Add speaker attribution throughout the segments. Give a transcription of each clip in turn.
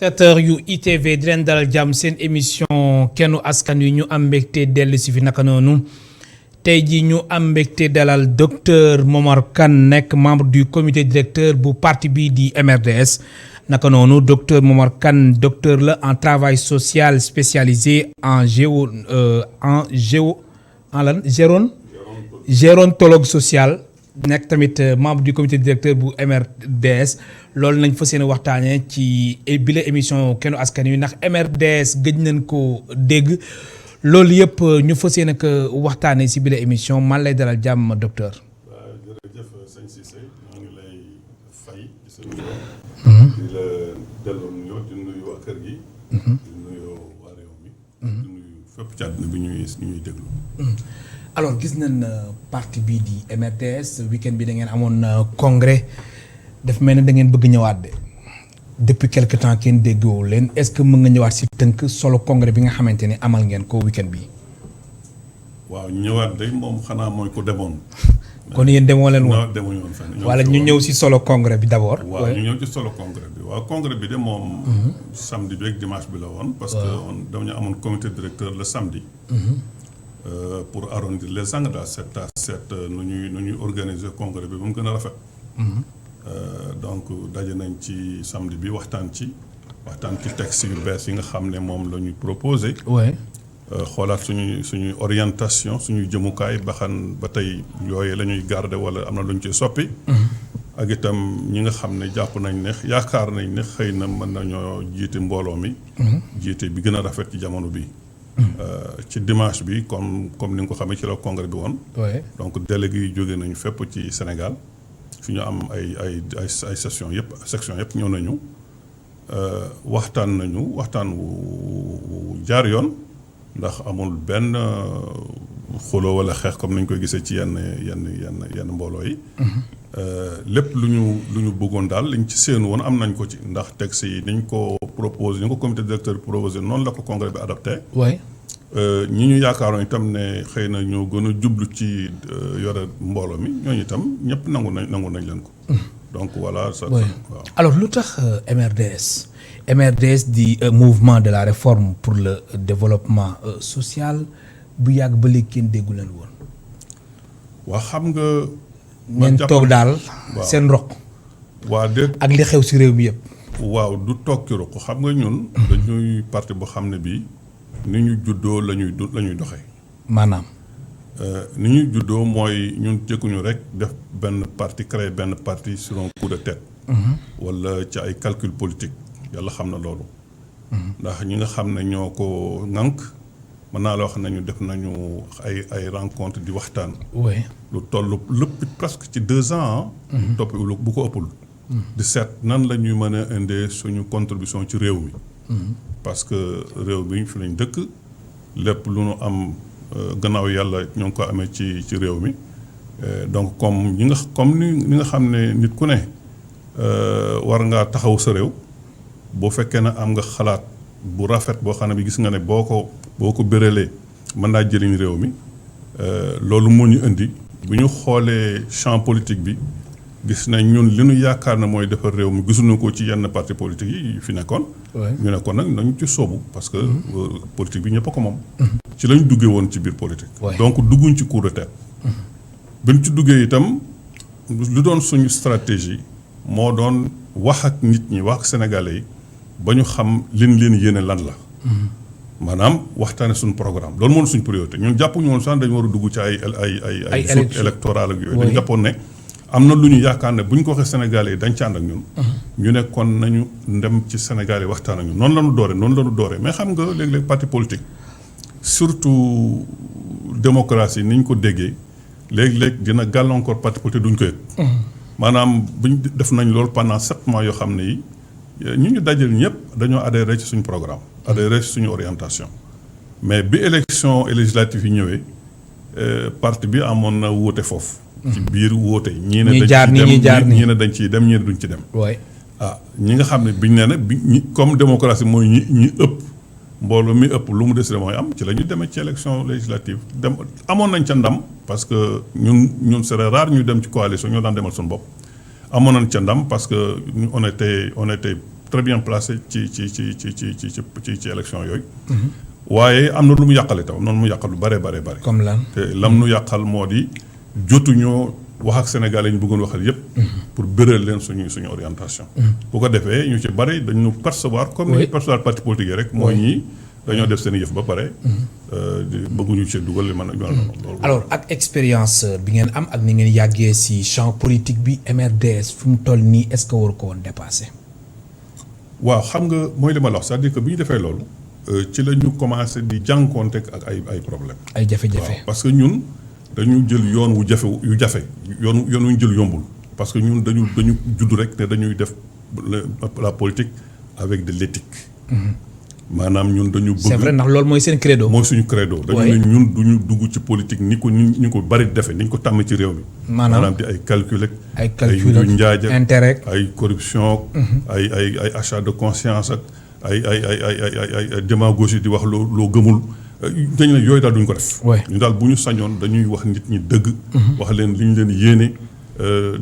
Speaker 1: téléspectateurs yu ITV di leen dalal jàmm seen émission kennu askan wi ñu am mbégte dellu si fi naka noonu tey jii ñu am mbégte dalal docteur Momar Kane nekk membre du comité directeur bu parti bii di MRDS naka noonu docteur Momar Kane docteur la en travail social spécialisé en gérontologue social nekk tamit membre du comité directeur bu MRDS loolu nañ fas yéene waxtaanee ci bile émission kennu askan wi ndax MRDS gëj nañ ko dégg loolu yëpp ñu fas yéene ko waxtaanee si bile émission man lay dalal jàmm docteur.
Speaker 2: waaw jërëjëf sëñ Cissé maa ngi lay fay ci sa nuyoo. di la delloo nuyoo di nuyu waa kër gi. di nuyu waa réew mi. di nuyu fépp ci àdduna bi ñuy déglu.
Speaker 1: alors gis nañ parti bii di MRDS week-end bi da ngeen amoon congrès daf mel ne da ngeen bëgg ñëwaat de depuis quelque temps kenn déggoo leen est-ce que mën nga ñëwaat si tënk solo congrès bi nga xamante ne amal ngeen ko week-end bi.
Speaker 2: waaw ñëwaat day moom xanaa mooy ko demoon.
Speaker 1: kon yéen demoo leen woon
Speaker 2: non demuñu woon fenn.
Speaker 1: wala ñu ñëw si solo congrès bi d'abord.
Speaker 2: waaw ñu ñëw ci solo congrès bi waaw congrès bi de moom. samedi bi ak dimanche bi la woon. parce que dañu amoon comité directeur le samedi. Pour arrondir les angles daal seet nu ñuy organiser congrès bi ba mu gën a rafet. Donc daje nañ ci samedi bi waxtaan ci texte yu bees yi nga xam ne moom la ñu proposé. xoolaat suñuy orientation suñuy jëmukaay ba tey yooyu la ñuy garder wala am na lu ñu ciy soppi. ak itam ñi nga xam ne jàpp nañ ne yaakaar nañ ne xëy na mën nañoo jiite mbooloo mi. jiite bi gën a rafet ci jamono bi. ci dimanche bi comme ni nga ko xamee ci la congrès bi woon. donc délégué yi jóge nañu fépp ci Sénégal fi ñu am ay section yëpp ñëw nañu waxtaan wu jaar yoon ndax amul benn xuloo wala xeex comme nañ koy gisee ci yenn mbooloo yi. lépp lu ñu bëggoon daal liñ ci séenu woon am nañ ko ci ndax texte yi niñ ko proposé ni ko comité directeur proposé noonu la ko congrès bi adopté. ñi ñu yaakaaroon itam ne xëy na ñoo gën a jublu ci yore mbooloo mi ñooñu itam ñëpp nangu nañ leen ko. donc voilà ça. waaw
Speaker 1: alors lu tax MRDS di mouvement de la réforme pour le développement social bu yàgg ba léegi kenn déggu leen woon.
Speaker 2: waa xam nga.
Speaker 1: ngeen toog daal seen roq.
Speaker 2: waa déet
Speaker 1: ak li xew si réew mi yëpp.
Speaker 2: waaw du toog ci roq xam nga ñun. dañuy parti boo xam ne bii ni ñu juddoo la ñuy doxee.
Speaker 1: maanaam.
Speaker 2: ni ñu juddoo mooy ñun jëkkuñu rek def benn parti créer benn parti sur un coup de tête. wala ci ay calcul politique yàlla xam na loolu. ndax ñi nga xam ne ñoo ko ŋànk mën naa la wax nañu def nañu ay rencontre di waxtaan. lu toll lépp presque ci 2 ans. topp bu ko ëppul. di seet nan la ñuy mën a indee suñu contribution ci réew mi. parce que réew bi fi lañ dëkk lépp lu nu am gannaaw yàlla ñoo ngi ko amee ci réew mi donc comme ni nga xam ne nit ku ne war ngaa taxaw sa réew boo fekkee ne am nga xalaat bu rafet boo xam ne bi gis nga ne boo ko béralee mën naa jëriñ réew mi loolu moo ñu indi bu ñu xoolee champ politique bi gis nañ ñun li ñu yaakaar na mooy defar réew mi gisuñu ko ci yenn parti politique yi fi nekkoon. ñu nekkoon nag nañu ci soobu parce que politique bi ñëpp a ko moom. ci lañ duggee woon ci biir politique. donc dugguñ ci coup de tête. bi ñu ci duggee itam lu doon suñu stratégie moo doon wax ak nit ñi wax ak sénégalais yi ba ñu xam leen yéene lan la. maanaam waxtaane suñu programme loolu moo suñu priorité ñun jàppuñu woon sax dañu war a dugg ci ay zone électorale ak yooyu. dañu jàppoon ne am na lu ñu yaakaar ne bu ñu ko waxee sénégalais yi dañ ci ànd ak ñun. ñu ne kon nañu dem ci sénégalais yi waxtaan ak ñun noonu la ñu dooree mais xam nga léeg-léeg parti politique surtout démocratie ni ñu ko déggee léeg-léeg dina gàllankoor parti politique duñ ko yëg. maanaam buñ def nañ loolu pendant 7 mois yoo xam ne yi ñu dajal ñëpp dañoo adhéré ci suñu programme. adhéré ci suñu orientation. mais bi élection législative yi ñëwee parti bi amoon na wuute foofu. ci biir wuute ñii ne dañ ciy dem ñii ne duñ ci dem. ñi nga xam ne biñ nee na comme démocratie mooy ñi ëpp mbooloo mi ëpp lu mu décidé mooy am ci la ñu demee ci élection législative dem amoon nañ ca ndam parce que ñun c'est rare ñu dem ci coalition ñoo daan demal suñu bopp. amoon nañ ca ndam parce que on était très bien placé ci élection yooyu. waaye am na lu mu yàqal itam am na lu mu yàqal lu bare.
Speaker 1: comme lan
Speaker 2: te lam nu yàqal moo di jotuñoo wax ak Sénégalais ñu bëggoon waxal yépp pour bëral leen suñu orientation. bu ko defee ñu ci bari dañu percevoir comme ni percevoir parti politique yi rek. mooy ñii dañoo def seen yëf ba pare. bëgguñu ci dugal li mën a.
Speaker 1: alors ak expérience bi ngeen am ak ni ngeen yàggee ci champ politique bi MRDS fu mu toll nii est-ce que war ko woon dépasser.
Speaker 2: waaw xam nga mooy li ma la wax c'est-à-dire que bi ñu defee loolu. ci la ñu commencé di jànkoonte ak ay problème
Speaker 1: ay jafe-jafe
Speaker 2: waaw parce que ñun dañu jël yoon wu jafe yoon wu ñu jël yombul parce que ñun dañu judd rek ne dañuy def la politique avec de l'éthique. maanaam ñun dañu bëgg.
Speaker 1: c'est vrai ndax loolu mooy seen credo.
Speaker 2: mooy suñu credo. dañu ne ñun duñu dugg ci politique ni ko bari defee ni ñu ko tàmm ci réew mi. maanaam di ay calcul ak ay njaaj ak
Speaker 1: intérêt
Speaker 2: ay corruption ay achat de conscience ak ay démagogie di wax loo gëmul dañ ne yooyu daal duñ ko def. ñu daal bu ñu sañoon dañuy wax nit ñi dëgg. wax leen li ñu leen yéene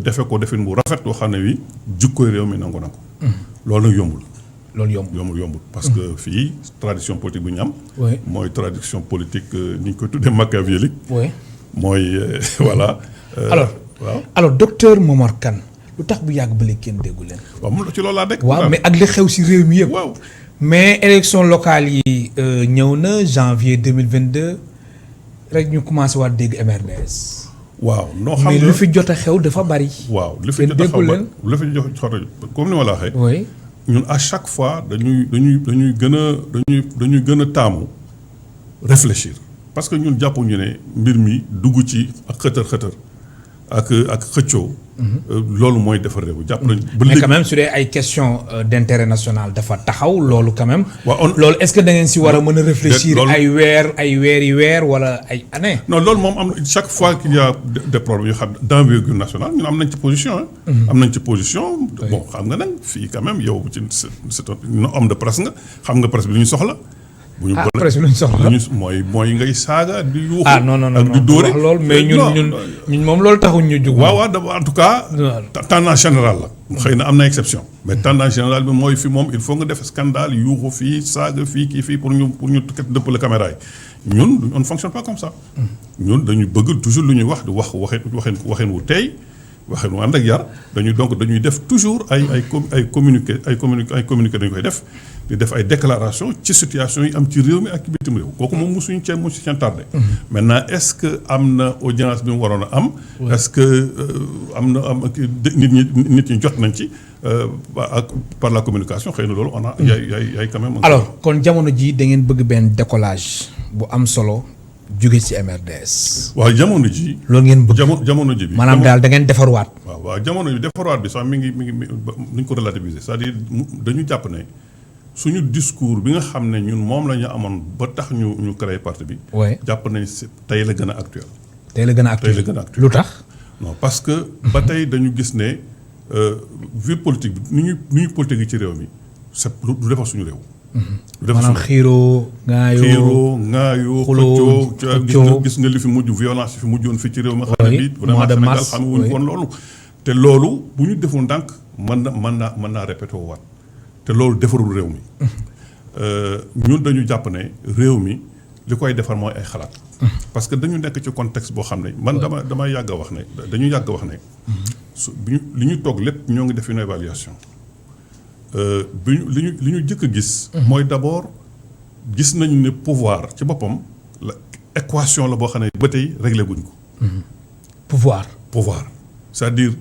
Speaker 2: defe ko defin bu rafet boo xam ne wi jikkoy réew mi nangu na ko. loolu nag yombul. yombul parce que fii tradition politique bi ñu am. mooy tradition politique ni ñu koy tuddee machiavélique. mooy voilà.
Speaker 1: alors docteur Momar Kane lu tax bu yàgg ba léegi kenn déggu leen.
Speaker 2: waaw ci loolu laa dégg.
Speaker 1: waaw mais ak li xew ci réew mi yëpp.
Speaker 2: waaw
Speaker 1: mais élection locale yi ñëw na janvier 2022 rek ñu commencé waat dégg MRDS.
Speaker 2: waaw noo xam nga
Speaker 1: mais lu fi jot a xew dafa bari.
Speaker 2: waaw lu fi jot a xew lu fi jot a comme ni ma la waxee.
Speaker 1: oui
Speaker 2: ñun à chaque fois dañuy gën a taamu réfléchir parce que ñun jàppuñu ne mbir mi dugg ci ak xëtër ak xëccoo. loolu mooy defar réew jàpp nañu.
Speaker 1: mais quand même su dee ay question d'intérêt national dafa taxaw loolu quand même. loolu est-ce que da ngeen si war a mën a réfléchir ay weer wala ay année.
Speaker 2: non loolu moom am na chaque fois qu'il y a des problèmes yoo xam d'envergure nationale ñun am nañ ci position am nañ ci position. bon xam nga nag fii quand même yow c'est un homme de presse nga xam nga presse bi lu ñu soxla.
Speaker 1: presse bi lu ñu soxla
Speaker 2: mooy ngay saaga di yuuxu.
Speaker 1: non
Speaker 2: ak di dóore
Speaker 1: wax loolu mais ñun moom loolu taxuñ ñu jug.
Speaker 2: waaw en tout cas. tendance générale la. xëy na am na exception. mais tendance générale bi mooy fi moom il faut nga def scandale yuuxu fii saaga fii kii fii pour ñu dëppale caméra yi ñun on ne fonctionne pas comme ça. ñun dañu bëgg toujours lu ñuy wax di wax waxin wu tey waxin wu ànd ak yar dañuy def toujours ay communiqué dañu koy def. di def ay déclaration ci situation yi am ci réew mi ak ci bitim réew kooku moom mosuñu cee tardé. maintenant est-ce que am na audience bi mu waroon a am. est-ce que am nit ñi jot nañ ci par la communication xëy na loolu on a. yaay quand même.
Speaker 1: alors kon jamono ji da ngeen bëgg benn décollage bu am solo jóge ci MRDS.
Speaker 2: waaw jamono ji.
Speaker 1: loolu ngeen bëgg
Speaker 2: jamono ji bi.
Speaker 1: maanaam daal da ngeen defarwaat.
Speaker 2: waaw jamono ji defarwaat bi sax mi ngi nuñ ko relativiser c'est-à-dire dañu jàpp ne. suñu discours bi nga xam ne ñun moom la ñu amoon ba tax ñu créé parti bi. jàpp nañ tey la gën a actuel.
Speaker 1: tey la gën a actuel lu tax.
Speaker 2: non parce que ba tey dañu gis ne vie politique bi ni ñuy politique ci réew mi c'est du defar suñu réew.
Speaker 1: maanaam xiiroo
Speaker 2: ŋaayoo xëccoo gis nga li fi mujj violence fi mujjoon fii ci réew mi. xam ne bi vraiment Sénégal xam wuñ woon loolu. te loolu bu ñu defoon ndànk mën naa répété waat. te loolu defarul réew mi ñun dañu jàpp ne réew mi li koy defar mooy ay xalaat. parce que dañu nekk ci contexte boo xam ne man dama yàgg a wax ne dañu yàgg a wax ne. li ñu toog lépp ñoo ngi def une évaluation li ñu jëkk a gis. mooy d'abord gis nañu ne pouvoir ci boppam la équation la boo xam ne ba tey réglé guñ ko. pouvoir c'est-à-dire.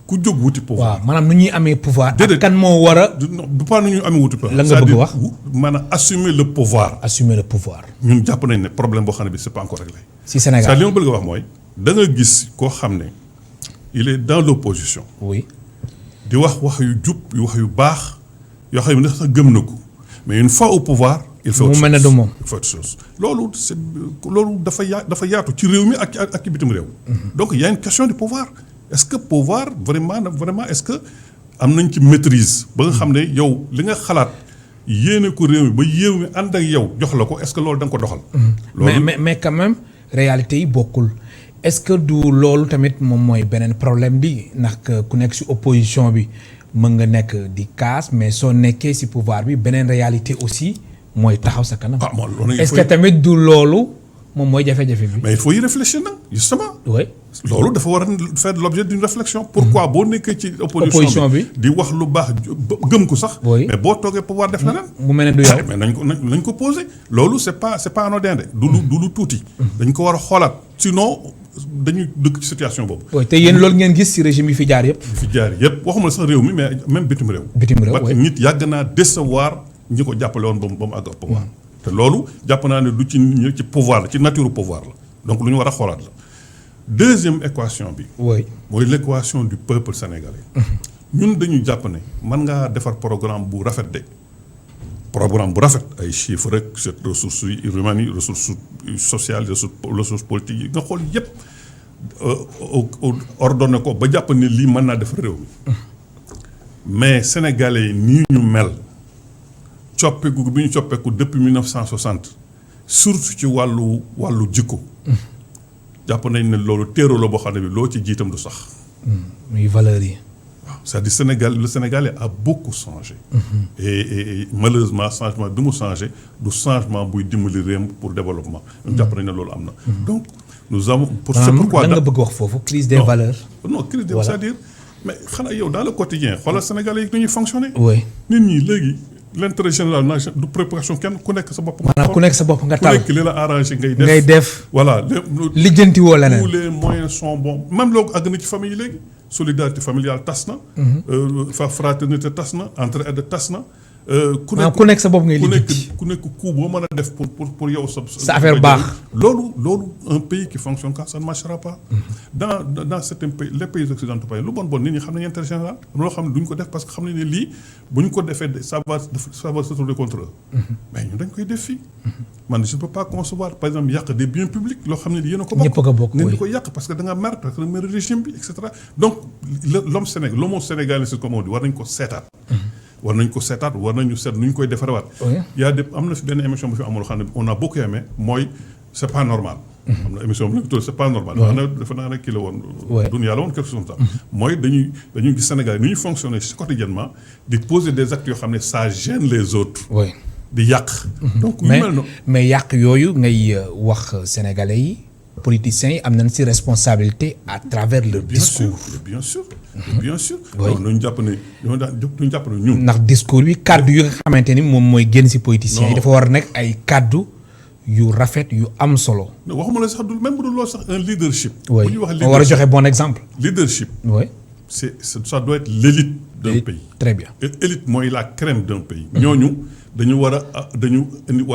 Speaker 2: ku jóg wuti pouvoir
Speaker 1: waaw maanaam nu ñuy amee pouvoir. ak kan moo war a.
Speaker 2: du pas nu ñuy amee wuti pouvoir.
Speaker 1: lan nga bëgg wax
Speaker 2: maanaam assumer le pouvoir. ñun jàpp nañ ne problème boo xam ne bi c'est pas encore réglé.
Speaker 1: si Sénégal
Speaker 2: c'est-à-dire li ma bëgg a wax mooy. da nga gis koo xam ne il est dans l'opposition.
Speaker 1: oui.
Speaker 2: di wax yu jub wax yu baax yoo xam ne sax gëm na ko mais une fois au pouvoir. il faut
Speaker 1: mu mel ne du moom
Speaker 2: il faut autre chose loolu dafa yaatu ci réew mi ak ci bitim réew. donc il y a une question du pouvoir. est-ce que pouvoir vraiment est-ce que am nañ ci maîtrise ba nga xam ne yow li nga xalaat yéene ko réew mi ba réew mi ànd ak yow jox la ko est-ce que loolu da nga ko doxal.
Speaker 1: mais quand même réalité yi bokkul est-ce que du loolu tamit moom mooy beneen problème bi ndax ku nekk ci opposition bi mën nga nekk di casse mais soo nekkee ci pouvoir bi beneen réalité aussi mooy taxaw sa kanam. est-ce que tamit du loolu moom mooy jafe-jafe bi.
Speaker 2: mais il faut y réfléchir nag justement.
Speaker 1: oui
Speaker 2: loolu dafa war a faire l'objet d'une réflexion. pourquoi boo nekkee ci opposition bi di wax lu baax gëm ko sax. mais boo toogee pouvoir def leneen.
Speaker 1: mu mel ne du yow
Speaker 2: mais nañ ko poser. loolu c'est pas anodin de. du lu tuuti. dañ ko war a xoolaat sinon dañuy dëkk ci situation boobu.
Speaker 1: oui te yéen loolu ngeen gis ci régime yi fi jaar yëpp.
Speaker 2: waxuma la sax réew mi mais même bitim réew. parce que nit yàgg naa décevoir ñi ko jàppale woon ba mu àgg pouvoir. te loolu jàpp naa ne du ci nit ñi ci pouvoir la ci nature pouvoir la donc lu ñu war a xoolaat la. deuxième équation bi.
Speaker 1: oui
Speaker 2: mooy l'équation du peuple sénégalais. ñun dañu jàpp ne mën ngaa defar programme bu rafet de. programme bu rafet ay chiffres rek ressources humaines yi ressources sociales ressources politiques yi nga xool yépp ordonné ko ba jàpp ne lii mën naa defar réew mi. mais sénégalais yi nii ñu mel. coppeeku bi ñu coppeeku depuis 1960 surtout ci wàllu jikko. jàpp nañ ne loolu téero la boo xam ne bi loo ci jiitam du sax.
Speaker 1: muy valeurs yi.
Speaker 2: waaw c'est-à-dire le Sénégalais a beaucoup changé. et malheureusement changement bi mu changé du changement buy dimbali réew pour développement. ñun jàpp nañ ne loolu am na. donc nous avons. c'est pourquoi
Speaker 1: da nga bëgg wax foofu crise des valeurs.
Speaker 2: non crise des c'est-à-dire mais xanaa yow dans le quotidien xoolal Sénégalais yi nu ñuy fonctionner.
Speaker 1: oui
Speaker 2: nit ñi léegi. l'intérêt général na du préoccupation kenn ku nekk sa bopp.
Speaker 1: maanaam ku nekk sa bopp nga tal
Speaker 2: ku nekk li la arrangé
Speaker 1: ngay def.
Speaker 2: voilà
Speaker 1: lijjanti woo leneen.
Speaker 2: tous les moyens sont bons même loolu àgg na ci famille yi léegi solidarité familiale tas na. fraternité tas na entraide tas na.
Speaker 1: ku nekk sa bopp ngay lijjanti
Speaker 2: ku nekk coup boo mën a def pour yow
Speaker 1: sa affaire baax.
Speaker 2: loolu un pays qui fonctionne comme ça ne marchera pas. dans certains pays les pays occidentaux lu bon nit ñi xam nañu intérêt général loo xam ne duñ ko def parce que xam nañ ne lii bu ñu ko defee ça va se tourner contre eux. mais ñun dañ koy def fii. man je ne peux pas concevoir par exemple yàq des biens publics loo xam ne yéen a ko bokk.
Speaker 1: ñëpp a ko bokk
Speaker 2: ngeen di ko yàq parce que da nga mer parce que da nga mer régime bi et cetera donc l'homme sénégalais comme on dit war nañ ko seetaat. war nañ ko seetaat war nañu seet nu ñu koy defarewaat. y a des am na fi benn émission bu fi amul xam ne on a beaucoup aimé mooy c'est pas normal. am na émission bu nekk tudd c'est pas normal. dafa naa ne kii la woon. dunya la woon quelque chose comme ça. mooy dañuy gis Sénégal nu ñuy fonctionner quotidiennement di poser des actes yoo xam ne ça gêne les autres. di yàq. donc
Speaker 1: mais yàq yooyu ngay wax sénégalais yi. politiciens yi am nañ ci responsabilité à travers leur discours.
Speaker 2: bien sûr. donc ñu jàpp ne ñun.
Speaker 1: ndax discours bi kàddu yu nga xamante ni moom mooy génn ci politiciens yi dafa war a nekk ay kàddu yu rafet yu am solo.
Speaker 2: waxuma la sax même bu dul loolu sax un leadership.
Speaker 1: bu
Speaker 2: ñuy wax
Speaker 1: leadership war a joxe bon exemple.
Speaker 2: leadership.
Speaker 1: oui.
Speaker 2: ça doit être l'élite d'un pays.
Speaker 1: très bien.
Speaker 2: élite mooy la crème d'un pays. ñooñu dañu war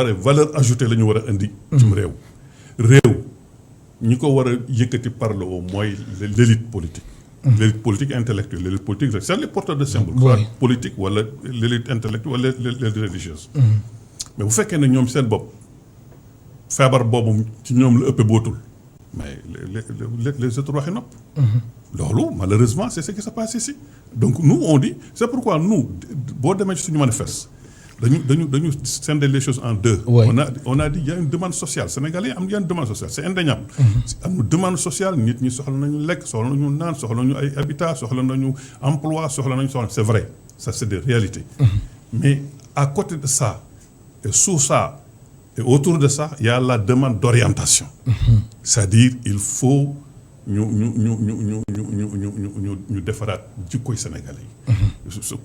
Speaker 2: a valeur ajoutée la ñu war a indi. ci réew. ñi ko war a yëkkati par le haut mooy l'élite politique. l'élite politique intellectuelle l'élite politique c'est les porteurs de symboles. soit politique wala l'élite intellectuelle wala l'élite religieuse. mais bu fekkee ne ñoom seen bopp feebar boobu ci ñoom la ëppee bootul mais les autres waxi nopp. loolu malheureusement c'est ce qui se passe ici. donc nous on dit c'est pourquoi nous boo demee ci suñu manifeste. dañu scinder les choses en deux. on a dit il y a une demande sociale sénégalais il y a une demande sociale c'est indéniable. am na demande sociale nit ñi soxla nañu lekk soxla nañu naan soxla nañu ay habitat soxla nañu emploi c'est vrai ça c'est des réalités. mais à côté de ça et sous ça et autour de ça il y a la demande d'orientation. c'est-à-dire il faut ñu defaraat jikkoy sénégalais yi.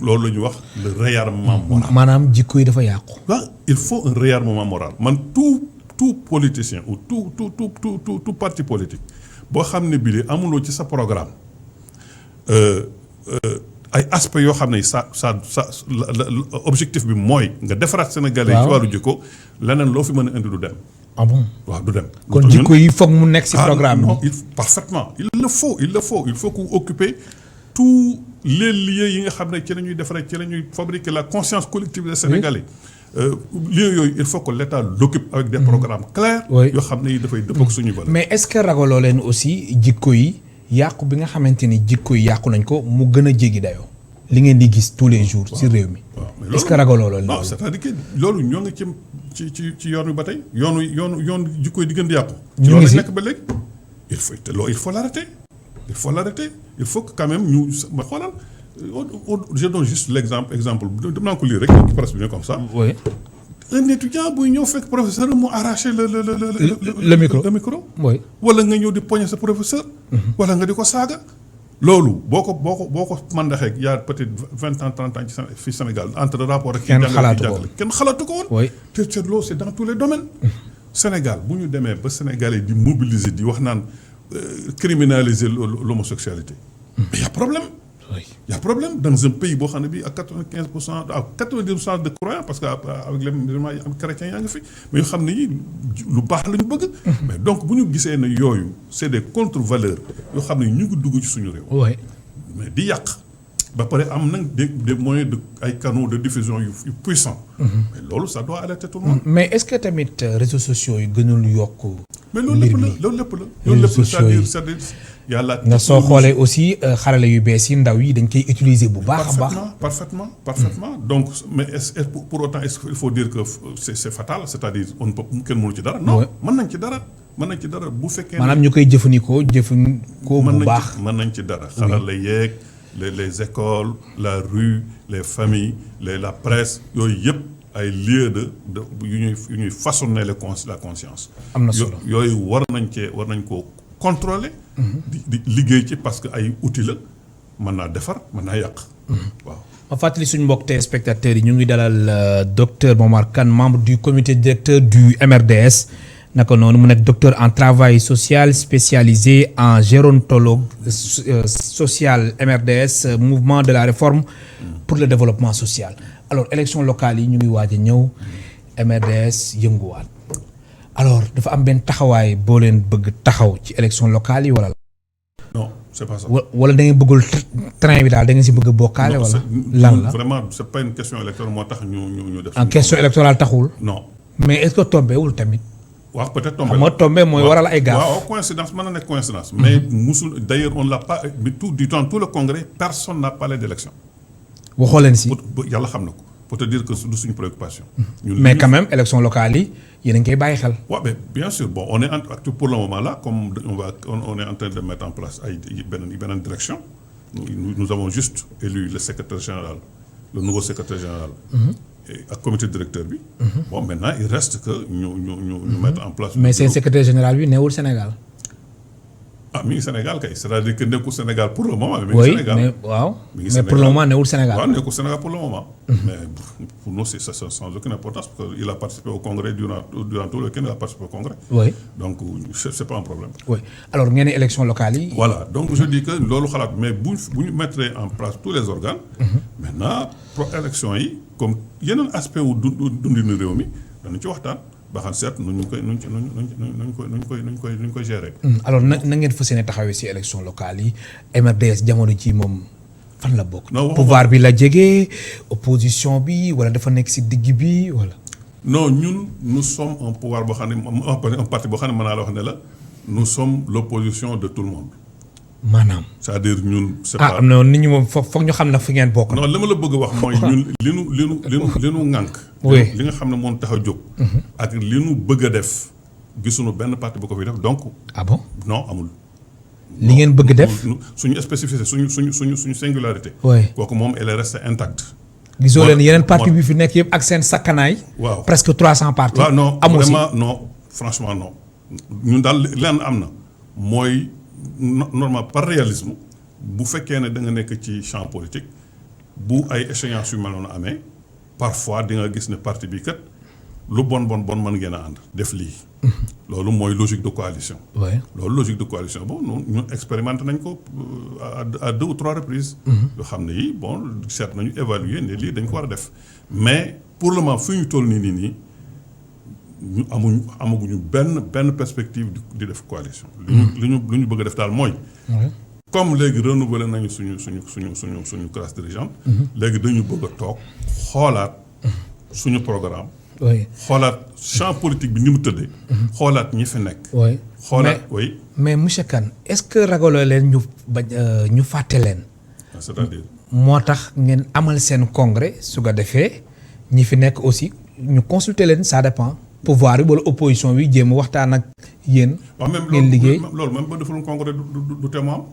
Speaker 2: loolu la ñuy wax le réarmement moral.
Speaker 1: maanaam jikko yi dafa yàqu.
Speaker 2: waaw il faut un réarmement moral man tout politicien ou tout parti politique boo xam ne bii amuloo ci sa programme ay aspects yoo xam ne sa objectif bi mooy nga defaraat sénégalais yi ci wàllu jikko leneen loo fi mën a indi du dem.
Speaker 1: ah bon
Speaker 2: waaw du dem.
Speaker 1: kon jikko yi foog mu nekk ci programme bi.
Speaker 2: non parfaitement il le faut que occuper tous les lieux yi nga xam ne ci la ñuy defaree ci la ñuy fabriquer la conscience collective des Sénégalais. lieux yooyu il faut que l'État l'occupe avec des programmes clairs. yoo xam ne yi dafay dëppoo ak suñu valeur.
Speaker 1: mais est-ce que ragaloo leen aussi jikko yi yàqu bi nga xamante ni jikko yi yàqu nañ ko mu gën a jéggi dayoo. li ngeen di gis tous les jours ci réew mi. waaw est-ce que ragaloo loolu.
Speaker 2: non c'est-à-dire que loolu ñoo ngi ci yoon wi ba tey yoonu jikko yi di gën di yàqu.
Speaker 1: ñu ngi si
Speaker 2: nekk ba léegi. il faut l'arrêter il faut que quand même ñu ma xoolal je donne juste exemple dem naa ko lire rek ci presse bi comme ça.
Speaker 1: oui.
Speaker 2: Un étudiant buy ñëw fekk professeur mu arraché
Speaker 1: le micro
Speaker 2: le micro.
Speaker 1: oui.
Speaker 2: wala nga ñëw di poñe sa professeur. wala nga di ko saaga. loolu boo ko mandaxee y a peut-être 20 ans 30 ans ci fii Sénégal entre rapport ak.
Speaker 1: kenn xalaatu ko
Speaker 2: kenn xalaatu ko woon.
Speaker 1: oui.
Speaker 2: te loolu c'est dans tous les domaines. Sénégal bu ñu demee ba Sénégalais di mobiliser di wax naan criminaliser l'homosexualité. mais y a problème.
Speaker 1: oui.
Speaker 2: y a problème dans un pays boo xam ne bii à 95% à 90% de croyants parce que avec les musulmans yi am chrétiens yaa ngi fi mais yoo xam ne yi lu baax la ñu bëgg. mais donc bu ñu gisee ne yooyu c'est des contre-valeurs yoo xam ne ñu ngi dugg ci suñu réew.
Speaker 1: oui.
Speaker 2: mais di yàq ba pare am nag des moyens de ay canaux de diffusion yu puissants. mais loolu ça doit alerter tout le monde.
Speaker 1: mais est-ce que tamit réseaux sociaux yi gënul yokk.
Speaker 2: mais loolu lépp la loolu lépp la c'est-à-dire yàlla.
Speaker 1: nga soo xoolee aussi xarale yu bees yi ndaw yi dañ koy utiliser bu baax a baax.
Speaker 2: parfaitement donc mais est-ce pour autant est-ce qu'il faut dire que c'est fatal c'est-à-dire on ne peut kenn mënu ci dara. non mën nañ ci dara bu fekkee.
Speaker 1: maanaam ñu koy jëfandikoo bu baax.
Speaker 2: mën nañ ci dara xarale yeeg les écoles la rue les familles la presse yooyu yëpp ay lieux de yu ñuy façonner la conscience. am na solo yooyu war nañ ko contrôler. di liggéey ci parce que ay outils la mën naa defar mën naa yàq. waaw.
Speaker 1: ma fàttali suñu mbokk téléspectateurs yi ñu ngi dalal docteur Momar Kane membre du comité directeur du MRDS naka noonu mu nekk docteur en travail social spécialisé en gérontologue social MRDS mouvement de la réforme pour le développement social. alors élection locale yi ñu ngi waaj a ñëw MRDS yënguwaat. alors dafa am benn taxawaay boo leen bëgg taxaw ci élection locale yi wala.
Speaker 2: non c'est pas ça.
Speaker 1: wala da ngeen bëggul train bi daal da ngeen si bëgg a bokkaale wala. lan la
Speaker 2: vraiment c'est pas une question électorale moo tax ñu def.
Speaker 1: en question électorale taxul.
Speaker 2: non
Speaker 1: mais est-ce que tombéwul tamit.
Speaker 2: waaw peut-être tombé.
Speaker 1: xam nga tombé mooy waral ay gaaf.
Speaker 2: waaw coïncidence mën na nekk coïncidence. mais musul d'ailleurs on l'a pas durant tout le congrès personne n'a parlé d'élection.
Speaker 1: waxoo leen si.
Speaker 2: yàlla xam na ko pour te dire que du suñu préoccupation.
Speaker 1: mais quand même élection locale yi yéen a ngi koy bàyyi xel.
Speaker 2: waaw mais bien sûr bon on est pour le moment là comme on est en train de mettre en place ay beneen direction. nous avons juste élu le secrétaire général le nouveau secrétaire général. ak comité directeur bi. bon maintenant il reste que ñu mettre en place.
Speaker 1: mais seen secrétaire général bi newul Sénégal.
Speaker 2: mi ngi Sénégal kay c'est-à-dire que nekkul Sénégal pour le moment. mais mi ngi Sénégal
Speaker 1: mais waaw. mais pour le moment newul Sénégal.
Speaker 2: waaw nekkul Sénégal pour le moment. mais pour nous c'est sans aucune importance parce que il a participé au congrès durant tout le week-end il a participé au congrès.
Speaker 1: oui
Speaker 2: donc c'est pas un problème.
Speaker 1: oui alors ngeen ne élection locale yi.
Speaker 2: voilà donc je dis que loolu xalaat mais bu ñu mettre en place tous les organes. maintenant pour élection yi comme yeneen aspect wu dundinu réew mi danañ ci waxtaan. ba xam seet nu ñu koy gérer.
Speaker 1: alors na ngeen fas yéene taxawee ci élection locale yi MRDS jamono ji moom fan la bokk. pouvoir bi la jege opposition bi wala dafa nekk ci digg bi wala.
Speaker 2: non nous sommes un pouvoir boo xam ne un parti boo xam ne mën naa la wax ne la nous sommes l'opposition de tout le monde.
Speaker 1: maanaam.
Speaker 2: c'est-à-dire ñun. c'est pas
Speaker 1: am na nit ñi moom foog ñu xam na fi ngeen bokk.
Speaker 2: non li ma la bëgg a wax mooy ñun li nu ŋànk.
Speaker 1: oui
Speaker 2: li nga xam ne moom tax a jóg. ak li nu bëgg a def gisuñu benn parti bu ko fi def donc.
Speaker 1: ah bon
Speaker 2: non amul.
Speaker 1: li ngeen bëgg def
Speaker 2: suñu spécificité suñu singularité.
Speaker 1: oui
Speaker 2: kooku moom elle est restée intacte.
Speaker 1: gisoo leen yeneen parti bi fi nekk yëpp ak seen sakkanaay.
Speaker 2: waaw
Speaker 1: presque 300 partis.
Speaker 2: waaw non
Speaker 1: amoo si
Speaker 2: vraiment non franchement non ñun daal lenn am na mooy. normal par réalisme bu fekkee ne da nga nekk ci champ politique bu ay échéances yu mel noonu amee parfois di nga gis ne parti bi kat lu bon mën ngeen a ànd def lii. loolu mooy logique de coalition.
Speaker 1: oui
Speaker 2: loolu logique de coalition bon ñun expérimenté nañ ko à 2 ou 3 reprises. yoo xam ne yi bon seet nañu évaluer ne lii dañ ko war a def mais pour le moment fi ñu toll nii. ñu amaguñu benn perspective di def coalition. lu ñu bëgg a def daal mooy. comme léegi renouveler nañu suñu classe dirigeante. léegi dañu bëgg a toog xoolaat suñu programme.
Speaker 1: oui
Speaker 2: xoolaat champ politique bi ni mu tëddee. xoolaat ñi fi nekk.
Speaker 1: oui
Speaker 2: xoolaat oui.
Speaker 1: mais monsieur Kane est-ce que ragaloo leen ñu fàtte leen.
Speaker 2: c'est-à-dire.
Speaker 1: moo tax ngeen amal seen congrès su ko defee ñi fi nekk aussi ñu consulter leen ça dépend. pouvoir yi wala opposition bi jéem a waxtaan ak yéen. ngeen liggéey
Speaker 2: loolu même ba deful congrès du témoin.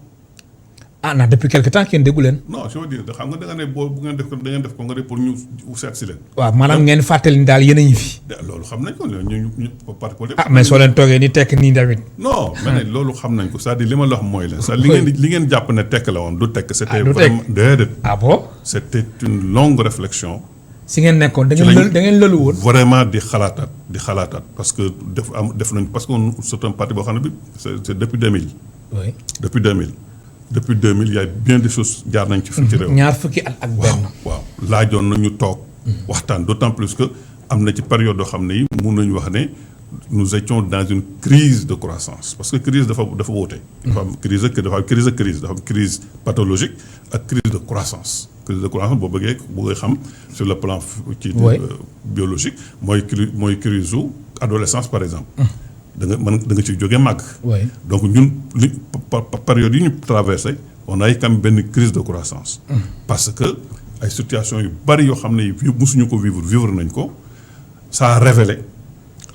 Speaker 1: ah ndax depuis quelque temps kenn déggu leen.
Speaker 2: non je veux dire xam nga da nga ne boo bu ngeen def ko da ngeen def congrès pour ñu seet si leen.
Speaker 1: waaw maanaam ngeen fàttali ni daal yéen a ngi fi.
Speaker 2: loolu xam nañ ko ñu parti politique.
Speaker 1: ah mais soo leen toogee ni tekk nii tamit.
Speaker 2: non mais ne loolu xam nañ ko c'est-à-dire li ma la wax mooy leen. c'est-à-dire li ngeen jàpp ne tekk la woon du tekk. c'était vraiment déedéet.
Speaker 1: ah bon.
Speaker 2: c'était une longue réflexion.
Speaker 1: si ngeen nekkoon da ngeen lëlu woon.
Speaker 2: vraiment di xalaataat parce que def nañ parce que c'est un parti boo xam ne bi c'est depuis 2000.
Speaker 1: oui
Speaker 2: depuis 2000. Depuis 2000 il y a bien des choses jaar nañ ci fii ci réew.
Speaker 1: ñaar fukki at ak benn.
Speaker 2: waaw laajoon na ñu toog. waxtaan d'autant plus que am na ci période yoo xam ne yi mun nañu wax ne nous étions dans une crise de croissance parce que crise dafa wóote. dafa am crise dafa am crise pathologique ak crise de croissance. crise de croissance boo bëggee xam sur le plan ci biologique mooy crise u adolescence par exemple. da nga ciy jógee màgg. donc ñun période yi ñu traversé on a eu quand même benn crise de croissance. parce que ay situations yu bari yoo xam ne yi musuñu ko vivre nañ ko ça a révélé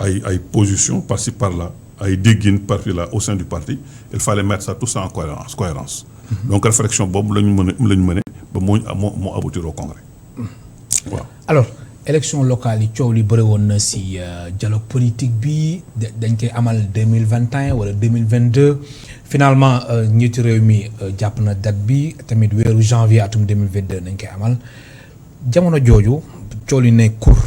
Speaker 2: ay positions par-ci par-là ay déggin par-là au sein du parti il fallait mettre ça tout ça en cohérence. donc réflexion boobu la ñu mëne ba moo aboutir au congrès waaw.
Speaker 1: alors élection locale yi coow li bëri woon na si dialogue politique bi dañ koy amal 2021 wala 2022 finalement njiitu réew mi jàpp na date bi tamit weeru janvier atum 2022 nañ koy amal jamono jooju coow li ne cour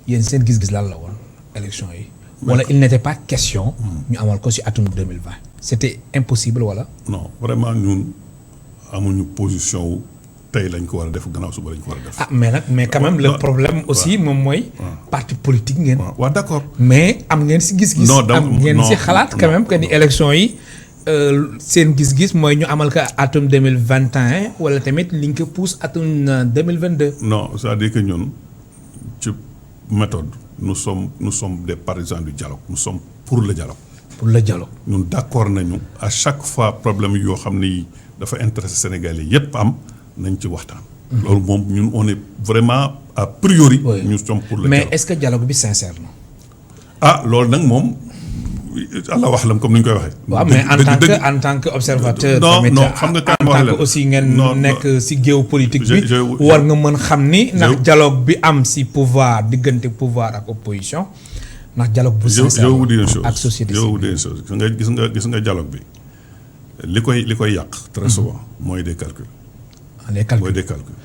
Speaker 1: yéen seen gis-gis lan la woon élection yi. wala il n'était pas question. ñu amal ko si atum 2020. c'était impossible wala.
Speaker 2: non vraiment ñun amuñu position wu. tey lañ ko war a def gannaaw suba lañ ko war a def.
Speaker 1: ah mais quand même le problème aussi moom mooy. parti politique ngeen.
Speaker 2: waaw d'accord.
Speaker 1: mais am ngeen si gis-gis. am ngeen si xalaat quand même que ni élection yi seen gis-gis mooy ñu amal ko atum 2021 wala tamit liñ ko pousse atum 2022.
Speaker 2: non c'est-à-dire que ñun ci méthode nous sommes des partisans du dialogue nous sommes pour le dialogue.
Speaker 1: pour le dialogue.
Speaker 2: ñun d'accord nañu à chaque fois problème yoo xam ni dafa intéressé Sénégalais yépp am. nañ ci waxtaan. loolu moom ñun on est vraiment a priori. ñu sommes pour le
Speaker 1: mais
Speaker 2: dialogue.
Speaker 1: est-ce que dialogue bi sincère na.
Speaker 2: ah loolu nag moom Allah wax lam comme ni ñu koy waxee.
Speaker 1: waaw mais en tant que observateur.
Speaker 2: non xam nga kan wax la
Speaker 1: aussi ngeen nekk si géopolitique bi. war nga mën xam ni. ndax dialogue bi am si pouvoir diggante pouvoir ak opposition. ndax dialogue bu sincère ak société civile.
Speaker 2: gis nga dialogue bi li koy yàq. très souvent mooy des calculs.
Speaker 1: les calculs
Speaker 2: mooy des calculs.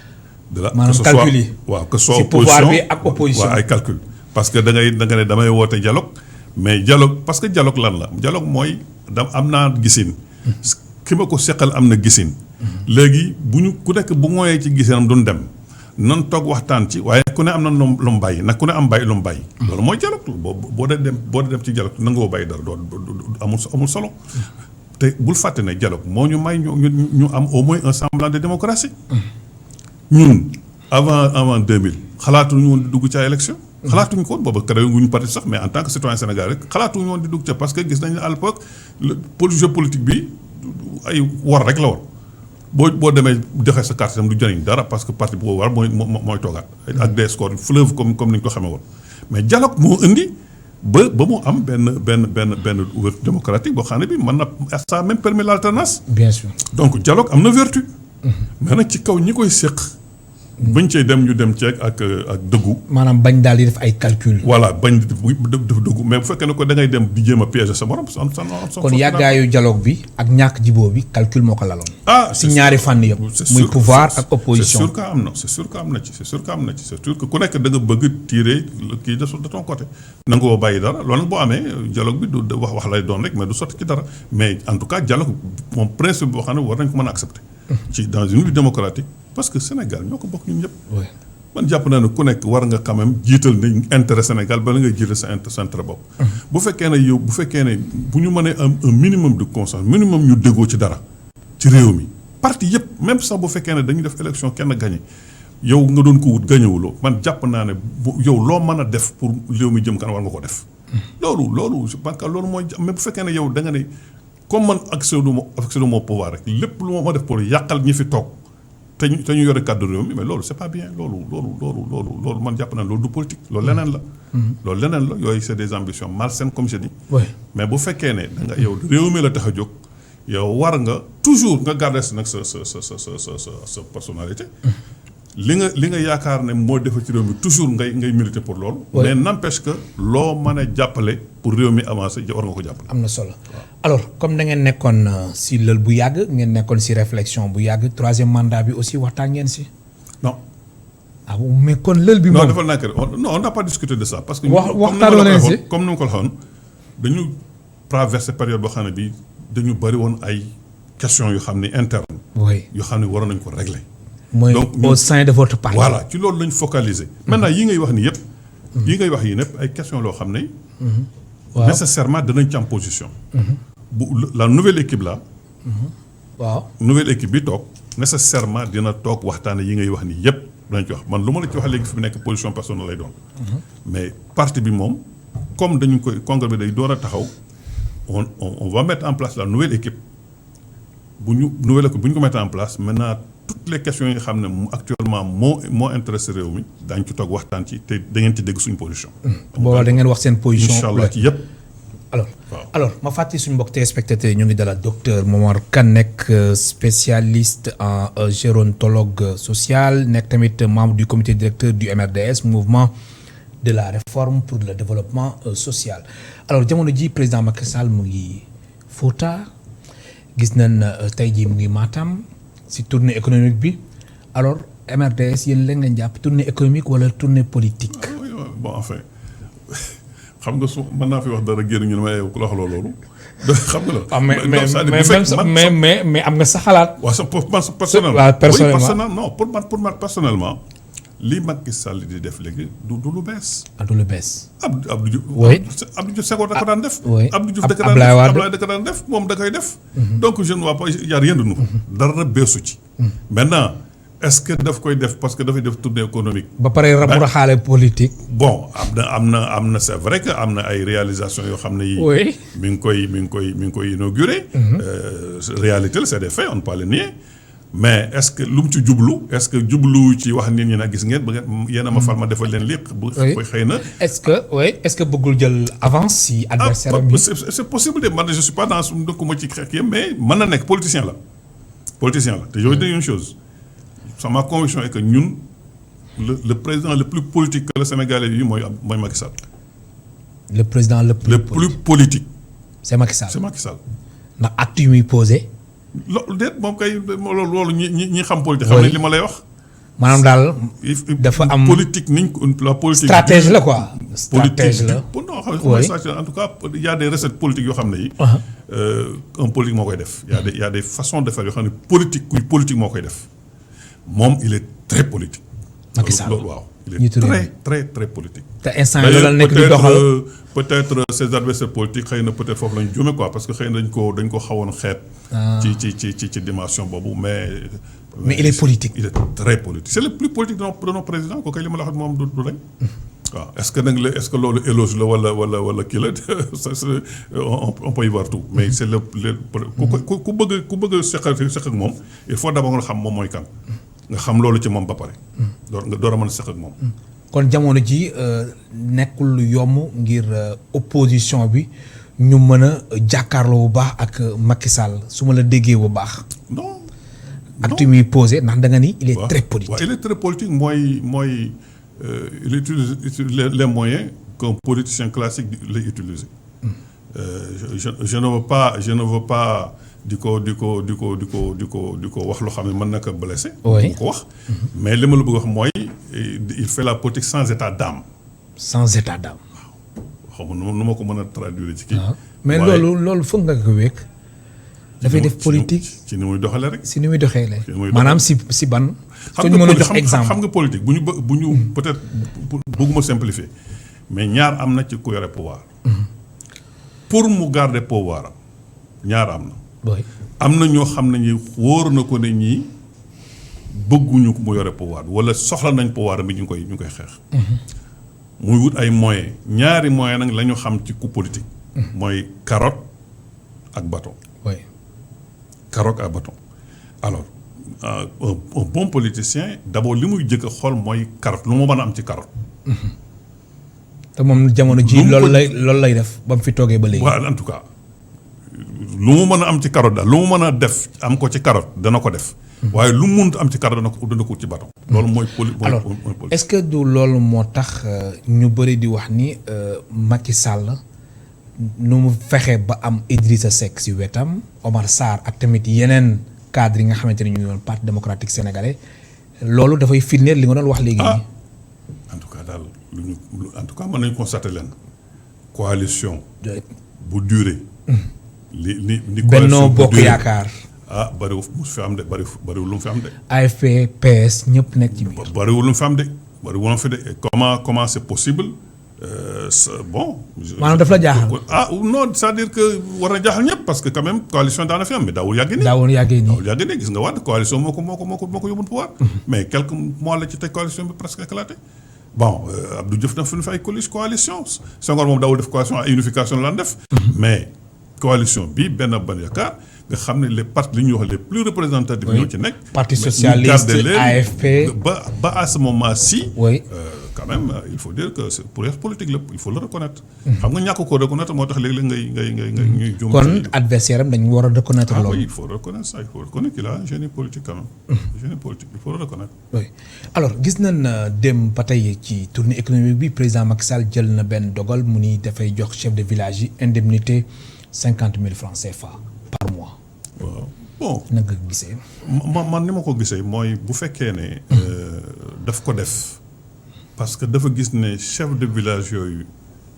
Speaker 2: de la
Speaker 1: maanaam calcul yi.
Speaker 2: waaw que soit
Speaker 1: si pouvoir bi ak opposition.
Speaker 2: waaw ay calcul parce que da nga ne damay woote dialogue mais dialogue parce que dialogue lan la dialogue mooy am naa gisin. ki ma ko seqal am na gisin. léegi bu ñu ku nekk bu ngooyee ci gisinam duñ dem nan toog waxtaan ci waaye ku ne am na lu mu bàyyi nag ku ne am bàyyi lu mu bàyyi. loolu mooy dialogue boo dee dem ci dialogue nangoo bàyyi dara amul solo. te bul fàtte ne dialogue moo ñu may ñu am au moins un semblant de démocratie. ñun avant 2000 xalaatuñu woon di dugg ci ay élection xalaatuñu ko woon booba créé wuñu parti sax mais en tant que citoyen sénégalais rek xalaatuñu woon di dugg ca parce que gis nañ ne à l'époque jeu politique bi ay war rek la woon boo demee joxe sa carte tam du jëriñ dara parce que parti boo war mooy toogaat. ak des scores fleuve comme ni ñu ko xamee woon mais dialogue moo indi. ba mu am benn ouverture démocratique boo xam ne bi mën na ça même permet l'alternance.
Speaker 1: bien sûr
Speaker 2: donc dialogue am na vertu. mais nag ci kaw ñi koy séq. bañ cee dem ñu dem ceeg ak dëggu.
Speaker 1: maanaam bañ daal di def ay calcul.
Speaker 2: voilà bañ def dëggu mais bu fekkee ne ko da ngay dem di jéem a piéger sa morom.
Speaker 1: kon yàggaayu dialogue bi ak ñàkk jiboo bi calcul moo ko laloon.
Speaker 2: si
Speaker 1: ñaari fànn yëpp. muy pouvoir ak opposition.
Speaker 2: c'est sûr que am na c'est sûr que am na ci c'est sûr que ku nekk da nga bëgg tirer kii de ton côté. na nga koo bàyyi dara loolu nag boo amee dialogue bi du wax lay doon rek mais du sotti ci dara mais en tout cas dialogue moom principe boo xam ne war nañ ko mën a accepter. ci dans une vie démocratique. parce que Sénégal ñoo ko bokk ñun ñëpp. man jàpp naa ne ku nekk war nga quand même jiital ne intérêt Sénégal bala ngay jiital sa intérêt bopp. bu fekkee ne bu ñu mënee am un minimum de conscience minimum ñu déggoo ci dara. ci réew mi parti yëpp même sax bu fekkee ne dañuy def élection kenn gagné yow nga doon ko wut gagnéwuloo man jàpp naa ne yow loo mën a def pour réew mi jëm kanam war nga ko def. loolu je pense que loolu mooy mais bu fekkee ne yow da nga ne comme man accès du moo pouvoir rek lépp lu ma def pour yàqal ñi fi toog. te ñu yore kàddu réew mi mais loolu c'est pas bien loolu man jàpp naa loolu du politique loolu leneen la. loolu leneen la yooyu c'est des ambitions malsaines comme je dis.
Speaker 1: oui
Speaker 2: mais bu fekkee ne da nga yow réew mi la tax a jóg yow war nga toujours nga garder nag sa personnalité. li nga yaakaar ne moo defar ci réew mi toujours ngay militer pour loolu. mais n'empêche que loo mën a jàppale pour réew mi avancer war nga ko jàppale.
Speaker 1: am na solo alors comme da ngeen nekkoon si lël bu yàgg ngeen nekkoon si réflexion bu yàgg 3e mandat bi aussi waxtaan ngeen si.
Speaker 2: non.
Speaker 1: ah mais kon lël bi moom.
Speaker 2: non defal naa que non on n'a pas discuté de ça. parce que
Speaker 1: waxtaanoo leen si
Speaker 2: comme ni ma ko waxoon dañu traversé période boo xam ne bii dañu bëri woon ay questions yu xam ne interne.
Speaker 1: oui
Speaker 2: yoo xam ne waroon nañu ko régler.
Speaker 1: mooy au sein de votre parti.
Speaker 2: voilà ci loolu lañ focaliser. maintenant yi ngay wax ni yëpp. yi ngay wax yi nëpp ay questions loo xam ne.
Speaker 1: waaw
Speaker 2: nécessairement danañ ci am position. bu la nouvelle équipe là.
Speaker 1: waaw
Speaker 2: nouvelle équipe bi toog nécessairement dina toog waxtaane yi ngay wax ni yëpp danañ ci wax man lu ma la ci wax léegi fi mu nekk position personnelle lay doon. mais parti bi moom comme dañu koy congrès bi day door a taxaw on va mettre en place la nouvelle équipe bu ñu ko mettre en place maintenant. toutes les questions yi nga xam ne actuellement moo intéressé réew mi daañu ci toog waxtaan ci te da ngeen ci dégg suñu position.
Speaker 1: boobaa da ngeen wax seen position.
Speaker 2: incha allah ci yëpp.
Speaker 1: alors ma fàttali suñu mbokk téléspectateurs ñu ngi dalal docteur Momar Kane nekk spécialiste en gérontologue social nekk tamit membre du comité directeur du MRDS mouvement de la réforme pour le développement social. alors jamono ji président Macky Sall mu ngi Fouta gis nañ tey jii mu ngi Matam. si tournée économique bi alors MRDS yéen la ngeen jàpp tournée économique wala tournée politique.
Speaker 2: bon enfin xam nga su mën naa fi wax dara génn ñu ne ma yow ku la wax loolu. xam nga la. mais am nga sa xalaat. waaw sa personnellement non pour man personnellement li Macky Sall di def léegi du lu bees.
Speaker 1: du lu bees.
Speaker 2: Abdou Diouf.
Speaker 1: oui
Speaker 2: Abdou Diouf Senghor da ko daan def.
Speaker 1: oui
Speaker 2: Abdou Diouf da ko daan def moom da koy def. donc je ne vois pas y a rien de nouveau. dara beesu ci. maintenant est-ce que daf koy def parce que dafay def tournée économique.
Speaker 1: ba pare mu raxaale politique.
Speaker 2: bon am na c'est vrai que am na ay réalisations yoo xam ne yi.
Speaker 1: oui
Speaker 2: mi ngi koy inauguré. réalité la c'est des faits on ne peut pas le nier. mais est-ce que lu mu ci jublu est-ce que jublu ci wax nit ñi nag gis ngeen ba ngeen yéen a ma fal ma defal leen lépp. bu xëy na.
Speaker 1: est-ce que bëggul jël avance si adversaire bi.
Speaker 2: c'est possible de man je suis pas dans suñu dëkkuma ci xeex yi mais mën na nekk politicien la te je vais dire une chose sama conviction est que ñun le président le plus politique que le Sénégalais yi mooy Macky Sall.
Speaker 1: le président le plus
Speaker 2: politique.
Speaker 1: c'est Macky Sall. ndax acte yu muy posé.
Speaker 2: loolu déet moom kay loolu ñi xam politique. xam nañ li ma lay wax.
Speaker 1: maanaam daal dafa am
Speaker 2: politique niñ la politique.
Speaker 1: stratégie la quoi. stratégie la
Speaker 2: non xam en tout cas il y a des recettes politiques yoo xam ne yi. un politique moo koy def. il y a des façons de faire yoo xam ne politique moo koy def moom il est très politique.
Speaker 1: Macky Sall
Speaker 2: loolu waaw. il est très très politique.
Speaker 1: te instant yii loolu la nekk di doxal
Speaker 2: peut-être ses adversaires politiques xëy na peut-être foofu lañ juume quoi parce que xëy na dañ ko xawoon xeet. ci dimension boobu mais
Speaker 1: il est politique.
Speaker 2: il est très politique c'est le plus politique de nos présidents kooku li ma la wax moom du lañ. waaw est-ce que loolu éloge la wala kii la on peut y voir tout mais c'est le ku bëgg a seq ak moom il faut d'abord nga xam moom mooy kan. nga xam loolu ci moom ba pare. door a mën a seq ak moom.
Speaker 1: kon jamono ji nekkul lu yomb ngir opposition bi ñu mën a jàkkaarloo bu baax ak Macky Sall su ma la déggee bu baax.
Speaker 2: non
Speaker 1: acte muy posé ndax da nga ni il est très politique.
Speaker 2: waaw il est très politique mooy il utilise les moyens qu'un politicien classique lay utiliser. je ne veux pas di ko wax loo xam ne mën na ko blessé.
Speaker 1: oui
Speaker 2: ko wax. mais li ma la bëgg wax mooy il fait la politique sans état d'âme.
Speaker 1: sans état d'âme.
Speaker 2: waaw xam nga nu ma ko mën a traduire ci kii.
Speaker 1: mais loolu foog nga ko wékk. dafay def politique
Speaker 2: ci ni muy doxalee rek.
Speaker 1: si ni muy doxalee. maanaam si ban. suñu mën a jox exemple
Speaker 2: xam nga politique bu ñu peut-être bëgguma simplifier mais ñaar am na ci ku yore pouvoir. pour mu garder pouvoir am ñaar am na. am na ñoo xam ne ñi wóor na ko ne ñii bëgguñu mu yore pouvoir wala soxla nañ pouvoir bi ñu ngi koy xeex. muy wut ay moyens ñaari moyens nag la ñu xam ci coup politique. mooy carotte ak bâton. carotte ak bâton alors un bon politicien d'abord li muy jëkk a xool mooy carotte lu mu mën a am ci carotte.
Speaker 1: te moom jamono ji loolu lay def ba mu fi toogee ba léegi.
Speaker 2: waaw en tout cas lu mu mën a am ci carotte daal lu mu mën a def am ko ci carotte dana ko def. waaye lu mu mënut am ci carotte dana ko ci bâton. loolu mooy
Speaker 1: alors est-ce que du loolu moo tax ñu bëri di wax ni Macky Sall nu mu fexe ba am Idrissa Seck si wetam Omar Sarr ak tamit yeneen cadre yi nga xamante ne ñu ngi woon parti démocratique sénégalais loolu dafay firndeel li nga doon wax léegi nii.
Speaker 2: en tout cas daal en tout cas mën nañu constater leen coalition. bu durée. ni
Speaker 1: Benno Bokk Yaakaar.
Speaker 2: bariwul mu fi am de bariwul lu mu fi am de.
Speaker 1: AFP PS ñëpp nekk ci biir.
Speaker 2: bariwul lu mu fi am de bariwul lu mu fi de comment c'est possible bon.
Speaker 1: maanaam daf la jaaxal.
Speaker 2: Non c'est-à-dire que war na jaaxal ñëpp parce que quand même coalition daana fi am mais daawul yàgg nii.
Speaker 1: daawul yàggee
Speaker 2: nii gis nga Wade coalition moo ko yóbbu pouvoir. mais quelques mois la ci teg coalition bi presque éclaté. bon Abdou Diouf dafa fi ay coalition Senghor moom daawul def coalition ay unification la def. mais coalition bi Benno Bokk Yaakaar nga xam ne les partis li ñuy wax les plus représentatifs ñoo ci nekk.
Speaker 1: parti socialiste AFP
Speaker 2: ba à ce moment-ci.
Speaker 1: oui
Speaker 2: quand même il faut dire que c'est pour être politique la il faut le reconnaître. xam nga ñàkk koo reconnaître moo tax léeg-léeg ngay ñuy jum.
Speaker 1: kon adversaire am dañu war a reconnaître loolu.
Speaker 2: oui il faut reconnaître ça il faut reconnaître qu'il a un génie politique quand même. génie politique il faut le reconnaître.
Speaker 1: oui alors gis nañ dem ba tey ci tournée économique bi président Macky Sall jël na benn dogal mu ni dafay jox chef de village yi indemnité 50 000 francs CFA par mois.
Speaker 2: waaw bon
Speaker 1: na nga gisee.
Speaker 2: man ni ma ko gisee mooy bu fekkee ne. daf ko def parce que dafa gis ne chef de village yooyu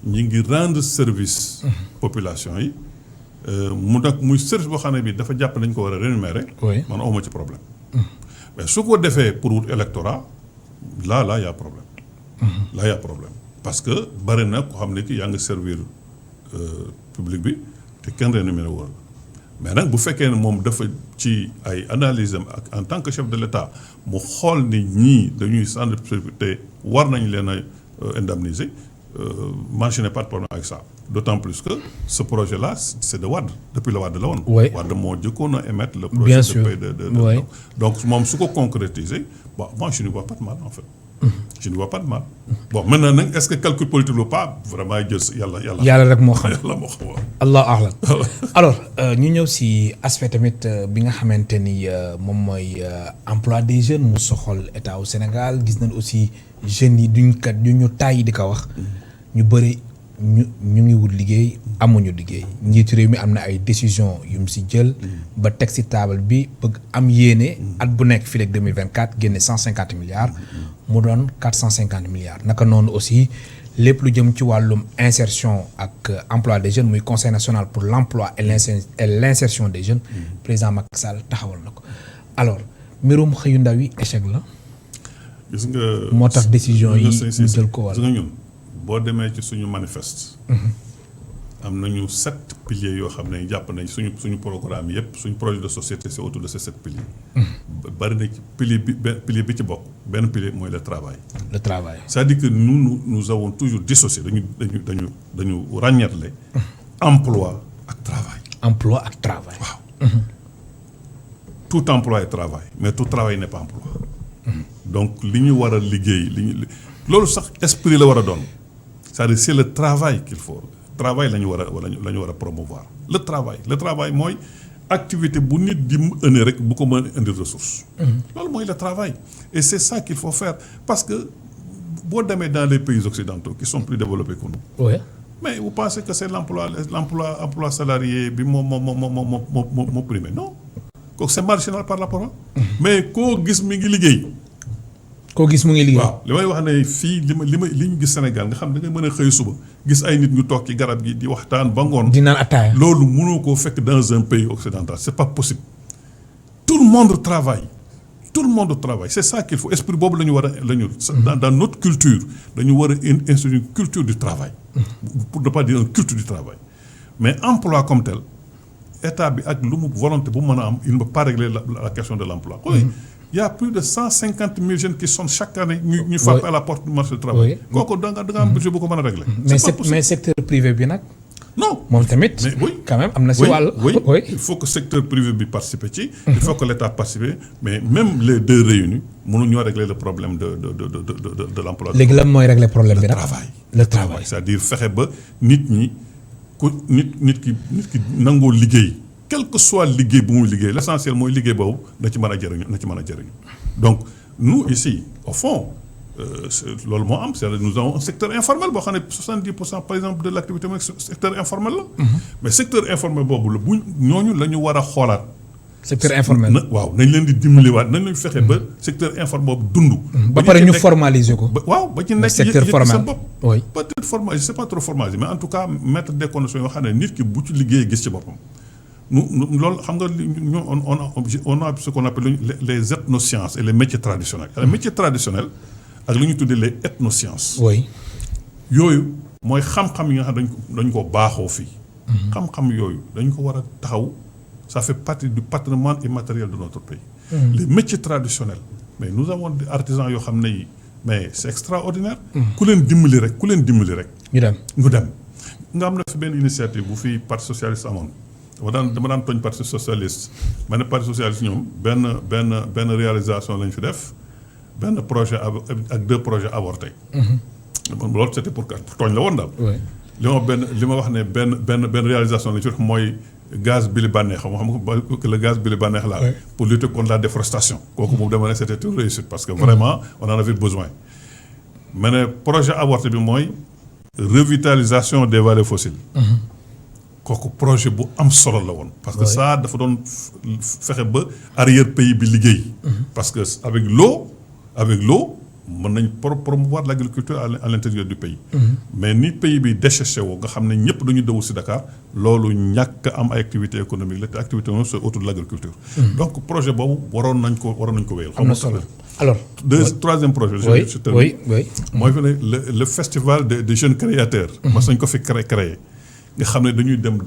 Speaker 2: ñi ngi rendre service. population yi mu nag muy service boo xam ne bi dafa jàpp nañ ko war a rémunérer. man awma ci problème. mais su ko defee pour wut électorat là y a problème. là y a problème parce que bari na ko xam ne ki yaa ngi servir public bi te kenn rémunéré woon. mais nag bu fekkee ne moom dafa ci ay analyse am ak en tant que chef de l'État mu xool ni ñii dañuy centre te war nañ leen a indemniser man je n'ai pas de problème avec ça d'autant plus que ce projet là c'est de Wade depuis le Wade la woon. Wade moo jëkkoon a émettre le projet de paie de donc moom su ko concrétiser bon moi je ne vois pas de mal en fait. Je ne vois pas de mal. Bon maintenant nag est-ce que calcul politique ou pas vraiment jël
Speaker 1: yàlla rek moo xam.
Speaker 2: yàlla moo xam waaw.
Speaker 1: Allah a'lam. alors ñu ñëw si aspect tamit bi nga xamante ni moom mooy emploi des jeunes mu soxal état au Sénégal gis nañ aussi jeunes yi duñu tàyyi di ko wax. ñu bëri ñu ngi wut liggéey amuñu liggéey njiitu réew mi am na ay décisions yu mu si jël. ba teg si table bi bëgg am yéene. at bu nekk fii ak 2024 génne 150 milliards. mu doon 450 milliards naka noonu aussi lépp lu jëm ci wàllum insertion ak emploi des jeunes muy conseil national pour l'emploi et l'insertion des jeunes. président Macky Sall taxawal na ko. alors mbirum xëyu ndaw yi échec la.
Speaker 2: gis nga
Speaker 1: moo tax décision yi ñu jël ko wala.
Speaker 2: gis nga ñun boo demee ci suñu manifeste. am nañu 7 piliers yoo xam ne jàpp nañ suñu programme yépp suñu projet de société c'est autour de ces 7 piliers. bari na ci pilier bi ci bokk benn pilier mooy le travail.
Speaker 1: le travail.
Speaker 2: c'est-à-dire que nous avons toujours dissocié dañu ràññeetle emploi ak travail.
Speaker 1: emploi ak travail.
Speaker 2: waaw. tout emploi est travail mais tout travail n'est pas emploi. donc li ñu war a liggéey loolu sax esprit la war a doon c'est-à-dire c'est le travail qu'il faut. travail la ñu war a promouvoir le travail mooy activité bu nit di mu indi rek bu ko mën a indi ressource. loolu mooy le travail et c'est ça qu'il faut faire parce que boo demee dans les pays occidentaux qui sont plus développés que nous.
Speaker 1: oui.
Speaker 2: mais vous pensez que c'est l'emploi salarié bi moo primé non kooku c'est marginal par rapport mais koo gis mi ngi liggéey.
Speaker 1: koo gis mu ngi liggéey.
Speaker 2: waaw li may wax ne fii li ñu gis Sénégal nga xam da nga mën a xëy suba gis ay nit ñu toog ci garab gi di waxtaan ba ngoon.
Speaker 1: di naan ataaya.
Speaker 2: loolu mënoo koo fekk dans un pays occidental c'est pas possible. tout le monde travaille c'est ça qu'il faut esprit boobu la ñu war a dans notre culture dañu war a instaurer une culture du travail. pour ne pas dire une culture du travail mais emploi comme tel état bi ak lu mu volonté bu mën a am il ne peut pas régler la question de l'emploi. Il y a plus de 150 000 jeunes qui sont chaque année ñu frappent à la porte du marché du travail. kooku da nga am budget bu ko mën a régler.
Speaker 1: mais secteur privé bi nag.
Speaker 2: non
Speaker 1: moom tamit.
Speaker 2: mais oui
Speaker 1: quand même am na si wàll.
Speaker 2: oui il faut que secteur privé bi participe ci. il faut que l'État participe mais même les deux réunis mënuñoo régler le problème de l'emploi.
Speaker 1: léegi lan mooy régler problème bi nag.
Speaker 2: le travail c'est-à-dire fexe ba nit ki nangoo liggéey quel que soit liggéey bu muy liggéey l'essentiel mooy liggéey boobu na ci mën a jëriñu donc nous ici au fond loolu moo am nous avons un secteur informel boo xam ne 70% par exemple de l'activité mooy secteur informel la. mais secteur informel boobu la bu ñooñu la ñu war a xoolaat.
Speaker 1: secteur informel
Speaker 2: waaw nañ leen di dimbaliwaat nañ leen fexe ba secteur informel boobu dund.
Speaker 1: ba pare ñu formaliser ko.
Speaker 2: ba ci nekk
Speaker 1: secteur formel
Speaker 2: sa bopp.
Speaker 1: oui
Speaker 2: peut-être formalisé c'est pas trop formalisé mais en tout cas mettre des conditions yoo xam ne nit ki bu ci liggéey gis ci boppam. loolu xam nga on a ce qu'on appelle les ethnosciences et les métiers traditionnels. les métiers traditionnels ak li ñu tuddee les ethnosciences.
Speaker 1: oui
Speaker 2: yooyu mooy xam-xam yi nga xam dañ ko baaxoo fii. xam-xam yooyu dañ ko war a taxaw. Ça fait partie du patrimoine immatériel de notre pays. Les métiers traditionnels. Mais nous avons des artisans yoo xam ne yi mais c'est extraordinaire. ku leen dimbali rek. ñu dem nga am na fi benn initiative bu fi parti socialiste amoon. dama daan tooñ parti socialiste. ma ne parti socialiste ñoom benn réalisation lañ fi def benn projet ak 2 projets avortés. loolu c'était pour tooñ la woon daal. li ma wax ne benn réalisation lañ fi def mooy. gaz bi li bànneex xam nga le gaz bi li bànneex là pour lutter contre la déforestation kooku moom dama ne c'était une réussite parce que vraiment on en avait besoin mais ne projet avorté bi mooy revitalisation des vallées fossiles kooku projet bu am solo la woon parce que ça dafa doon fexe ba arrière pays bi liggéey parce que avec l'eau mën nañ promouvoir l'agriculture à l'intérieur du pays. mais ni pays bi déchéché woo nga xam ne ñëpp dañu dëwu si Dakar loolu ñàkk am ay activité économique la te activité moom c'est autour de l'agriculture. donc projet boobu waroon nañ ko wéyal.
Speaker 1: am na solo alors.
Speaker 2: troisième projet.
Speaker 1: oui
Speaker 2: mooy fi ne le festival des jeunes créateurs. mas nañ ko fi créé nga xam ne dañuy dem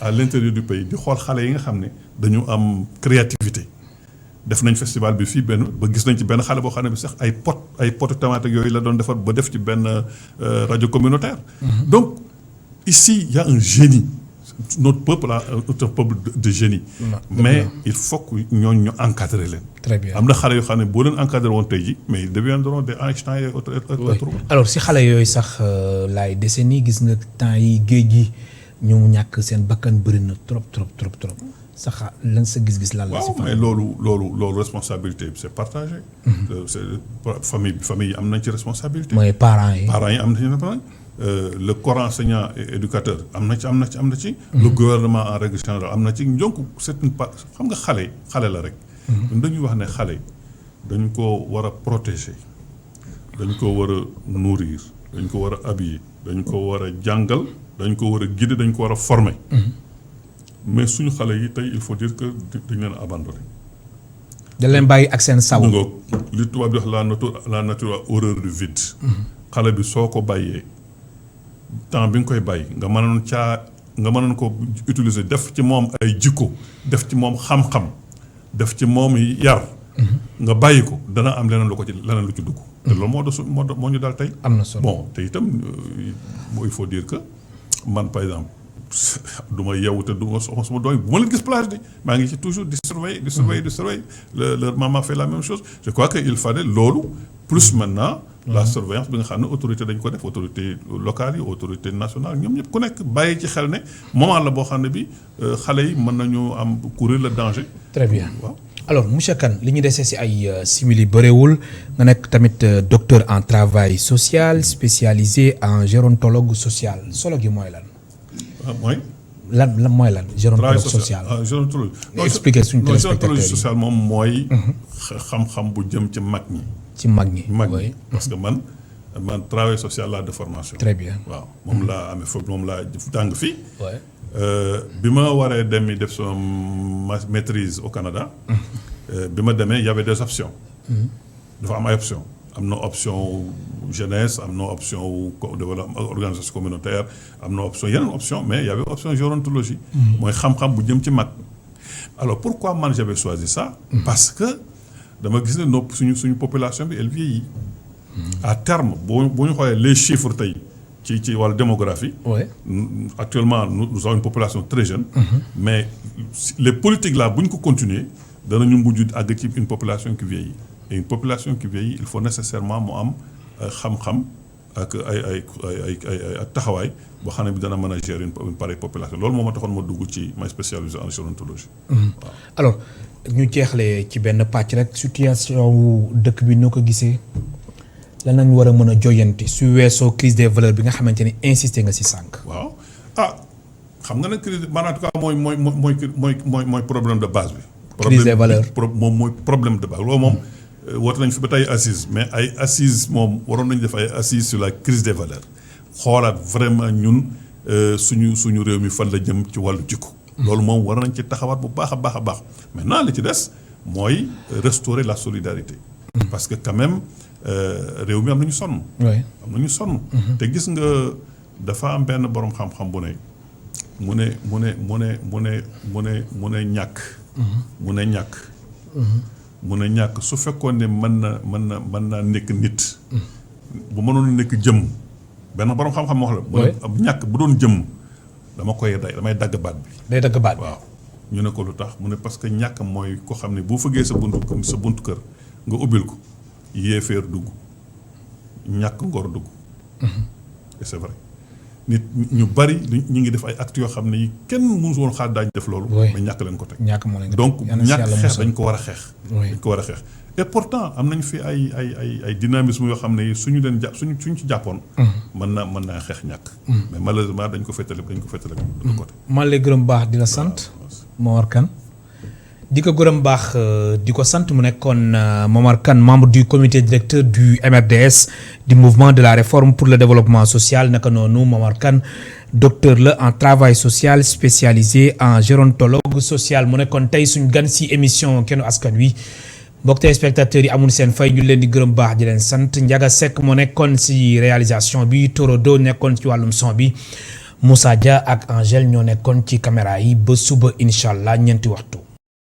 Speaker 2: à l'intérieur du pays di xool xale yi nga xam ne dañu am créativité. def nañ festival bi fii ba gis nañ ci benn xale boo xam ne bi sax ay potu tomate yooyu la doon defar ba def ci benn radio communautaire. donc ici il y a un génie notre peuple là est un peuple de génie. mais il faut que ñooñu ñu encadrer leen.
Speaker 1: très bien
Speaker 2: am na xale yoo xam ne boo leen encadrer woon tey ji mais ils deviendront des Einstein et autres.
Speaker 1: alors si xale yooyu sax laay décennie gis nga temps yi géej gi ñu ñàkk seen bakkan bëri na trop. sax lan sa gis-gis lan la.
Speaker 2: waaw mais loolu responsabilité c'est partagé. c'est famille yi am nañ ci responsabilité.
Speaker 1: mooy parents yi
Speaker 2: am nañ ci responsabilité. le corps enseignant et éducateur am na ci. le gouvernement en règle générale am na ci donc c'est une part xam nga xale la rek. dañuy wax ne xale dañ ko war a protéger dañ ko war a nourrir dañ ko war a habiller dañ ko war a jàngal dañ ko war a guider dañ ko war a former. mais suñu xale yi tey il faut dire que dañ leen abandonné.
Speaker 1: da leen bàyyi ak seen saw.
Speaker 2: li tubaab di wax la nature a horreur du vide. xale bi soo ko bàyyee temps bi nga koy bàyyi nga mënoon ko utiliser def ci moom ay jikko def ci moom xam-xam def ci moom yar. nga bàyyi ko dana am leneen lu ci dugg. te loolu moo ñu daal tey.
Speaker 1: am na solo
Speaker 2: bon te itam il faut dire que man par exemple. du ma yeewu te du ma soxla sama doom bu ma leen gis plage de maa ngi ci toujours di surveiller leur maman fait la même chose je crois que il fallait loolu plus maintenant la surveillance bi nga xam ne autorité dañ ko def autorité locale yi autorité nationale ñoom ñëpp ku nekk bàyyi ci xel ne moment la boo xam ne bi xale yi mën nañu am courir le danger.
Speaker 1: très bien waaw. alors monsieur Kane li ñu desee ci ay simili bëreewul nga nekk tamit docteur en travail social spécialisé en gérontologue social solo gi mooy lan.
Speaker 2: mooy.
Speaker 1: lan mooy lan. gérontologue social
Speaker 2: gérontologue.
Speaker 1: expliquer suñu téléspectateurs yi
Speaker 2: gérontologie sociale moom mooy. xam-xam bu jëm ci mag ñi.
Speaker 1: ci mag ñi
Speaker 2: parce que man travail social laa de formation.
Speaker 1: très bien
Speaker 2: waaw moom laa amee foofu moom laa jàng fii. bi ma waree dem def sama maîtrise au Canada. bi ma demee y avait des options. dafa am ay options. am na option jeunesse am na option développement organisation communautaire am na option yeneen option mais il y avait option gérontologie. mooy xam-xam bu jëm ci mag. alors pourquoi man j'avais choisi ça. parce que dama gis ne suñu population bi elle vieillit. à terme boo ñu xoolee les chiffres tey ci wàllu démographie. actuellement nous avons une population très jeune. mais les politiques là bu ñu ko continuer danañu mujj àgg ci une population qui vieillit. Et une population qui vieillit il faut nécessairement mu am xam-xam ak ay taxawaay boo xam ne bi dana mën a gérer une pareille population loolu moo ma taxoon ma dugg ci may spécialisé en gérontologie.
Speaker 1: waaw alors ñu jeexle ci benn pàcc rek situation wu dëkk bi noo ko gisee lan lañ war a mën a joyanti su weesoo crise des valeurs bi nga xamante ni insisté nga si sànq.
Speaker 2: waaw xam nga nag crise maanaam en tout cas mooy problème de base bi.
Speaker 1: crise des valeurs
Speaker 2: moom mooy problème de base loolu moom. woote nañ fi ba tey assise mais ay assise moom waroon nañu def ay assise sur la crise des valeurs xoolaat vraiment ñun suñu réew mi fan la jëm ci wàllu jikko. loolu moom war nañ ci taxawaat bu baax a baax a baax maintenant li ci des mooy restaurer la solidarité. parce que quand même réew mi am nañu sonn. am nañu sonn. te gis nga dafa am benn borom xam-xam bu ne mu ne ñàkk. mu ne ñàkk su fekkoon ne mën na nekk nit. bu mënoon nekk jëm benn borom xam-xam wax la. ñàkk bu doon jëm damay dagg baat bi.
Speaker 1: day dagg baat bi
Speaker 2: waaw. ñu ne ko lu tax mu ne parce que ñàkk mooy ko xam ne boo fëggee sa buntu kër nga ubbil ko yéeféer dugg ñàkk ngor dugg. et c'est vrai nit ñu bari ñu ngi def ay actes yoo xam ne yi kenn mësu woon xaar daañu def loolu. mais ñàkk leen ko teg. donc ñàkk xeex dañ ko war a xeex. dañ ko war a xeex et pourtant am nañ fi ay dynamisme yoo xam ne suñu leen suñu ci jàppoon. mën naa xeex ñàkk. mais malheureusement dañ ko féetale de côté.
Speaker 1: man lay gërëm baax di la sant. Momar Kane di ko gërëm baax di ko sant mu nekkoon Momar Kane membre du comité directeur du MRDS du mouvement de la réforme pour le développement social naka noonu Momar Kane docteur la en travail social spécialisé en gérontologue social mu nekkoon tey suñ gan si émission Kennu Askan Wi mbokk téléspectateurs yi amul seen fay ñu leen di gërëm baax di leen sant Ndiaga Seck moo nekkoon si réalisation bi Torodo nekkoon ci wàllum son bi Moussa Dia ak Angèle ñoo nekkoon ci caméra yi ba suba incha allah ñeenti waxtu.